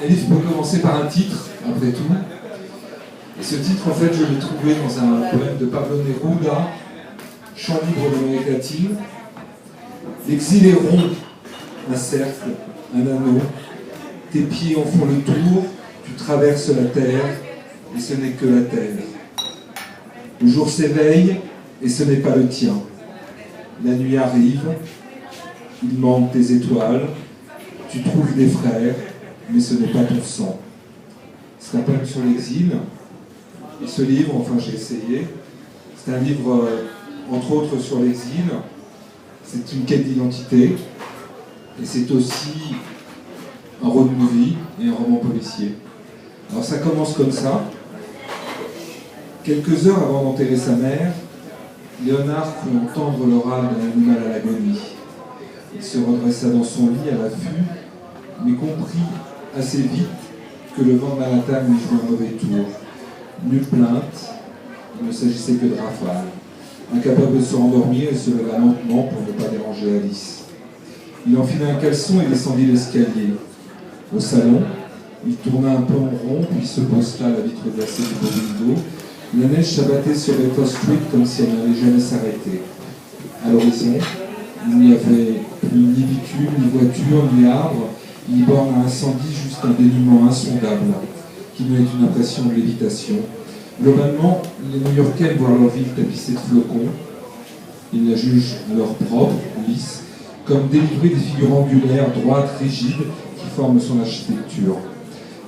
Un livre peut commencer par un titre, après tout. Et ce titre, en fait, je l'ai trouvé dans un poème de Pablo Neruda, Chant libre d'Amérique latine. L'exil est rond, un cercle, un anneau. Tes pieds en font le tour, tu traverses la terre, et ce n'est que la terre. Le jour s'éveille, et ce n'est pas le tien. La nuit arrive, il manque tes étoiles, tu trouves des frères, mais ce n'est pas ton sang. C'est un poème sur l'exil. Et ce livre, enfin j'ai essayé, c'est un livre entre autres sur l'exil. C'est une quête d'identité. Et c'est aussi un road movie et un roman policier. Alors ça commence comme ça. Quelques heures avant d'enterrer sa mère, Léonard crut entendre le râle d'un animal à l'agonie. Il se redressa dans son lit à l'affût, mais comprit assez vite que le vent de Manhattan lui jouait un mauvais tour. Nulle plainte, il ne s'agissait que de rafales. Incapable de se rendormir, il se leva lentement pour ne pas déranger Alice. Il enfila un caleçon et descendit l'escalier. Au salon, il tourna un peu en rond, puis se posta à la vitre glacée du beau rideau. La neige s'abattait sur Baker Street comme si elle n'allait jamais s'arrêter. À l'horizon, il n'y avait plus ni bitume, ni voiture, ni arbre, ni borne à incendie, juste un dénuement insondable qui donnait une impression de lévitation. Globalement, les New-Yorkais aiment voir leur ville tapissée de flocons. Ils la jugent alors propre, lisse, comme délivrée des figures angulaires, droites, rigides, qui forment son architecture.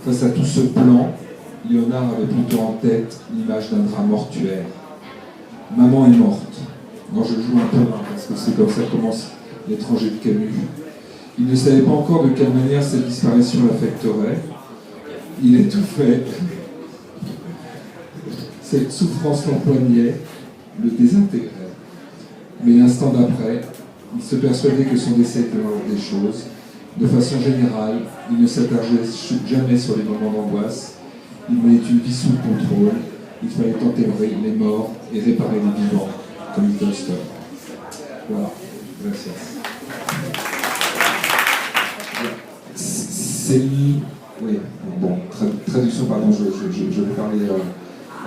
Face à tout ce plan, Léonard avait plutôt en tête l'image d'un drap mortuaire. Maman est morte. Moi je joue un peu là, parce que c'est comme ça que commence L'étranger de Camus. Il ne savait pas encore de quelle manière cette disparition l'affecterait. Il étouffait. Cette souffrance l'empoignait, le désintégrait. Mais l'instant d'après, il se persuadait que son décès était l'ordre des choses. De façon générale, il ne s'attardait jamais sur les moments d'angoisse. Il menait une vie sous contrôle. Il fallait enterrer les morts et réparer les vivants, comme Tolstoï. Voilà. Merci. C'est... Oui, bon, traduction, pardon, je vais parler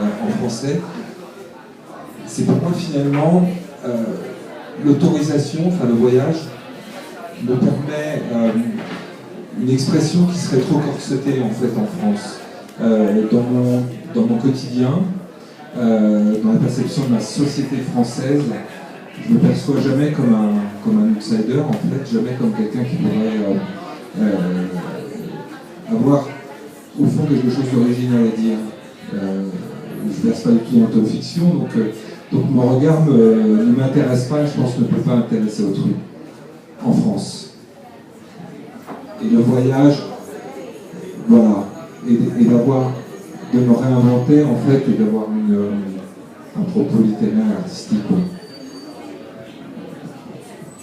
en français. C'est pour moi, finalement, l'autorisation, enfin le voyage, me permet une expression qui serait trop corsetée, en fait, en France. Dans mon quotidien, dans la perception de la société française, je ne me perçois jamais comme un outsider, en fait, jamais comme quelqu'un qui pourrait avoir au fond quelque chose d'original à dire. Je ne verse pas du tout dans l'autofiction, donc mon regard ne m'intéresse pas et je pense ne peut pas intéresser autrui en France. Et le voyage, voilà, et de me réinventer en fait et d'avoir un propos littéraire, artistique.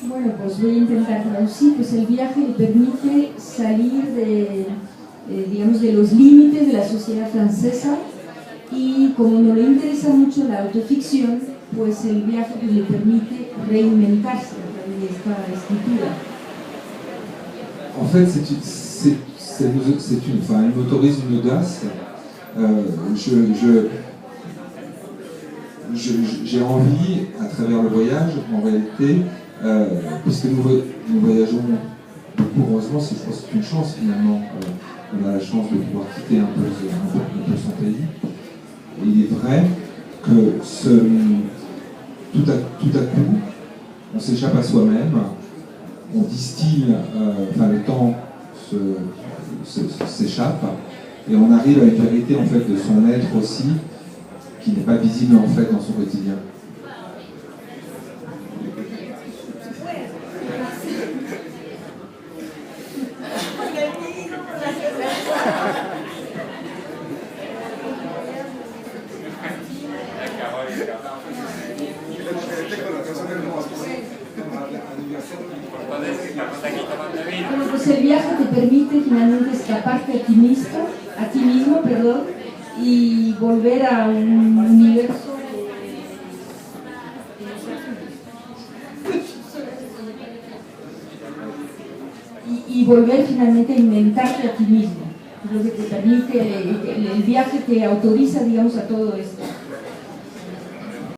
Bueno, pues voy a intentar traducir, pues el viaje le permite salir digamos, de los límites de la sociedad francesa y como no le interesa mucho la autoficción, pues el viaje pues, le permite reinventarse a través de esta escritura. En fait, elle m'autorise une audace. J'ai envie, à travers le voyage, en réalité, puisque nous voyageons beaucoup, heureusement, je pense que c'est une chance finalement. On a la chance de pouvoir quitter un peu son pays. Et il est vrai que tout à coup, on s'échappe à soi-même, on distille, le temps s'échappe, et on arrive à une vérité en fait de son être aussi, qui n'est pas visible en fait dans son quotidien. Bueno, pues el viaje te permite finalmente escaparte a ti mismo, y volver a un universo y volver finalmente a inventarte a ti mismo. Es lo que te permite el viaje, te autoriza, digamos, a todo esto.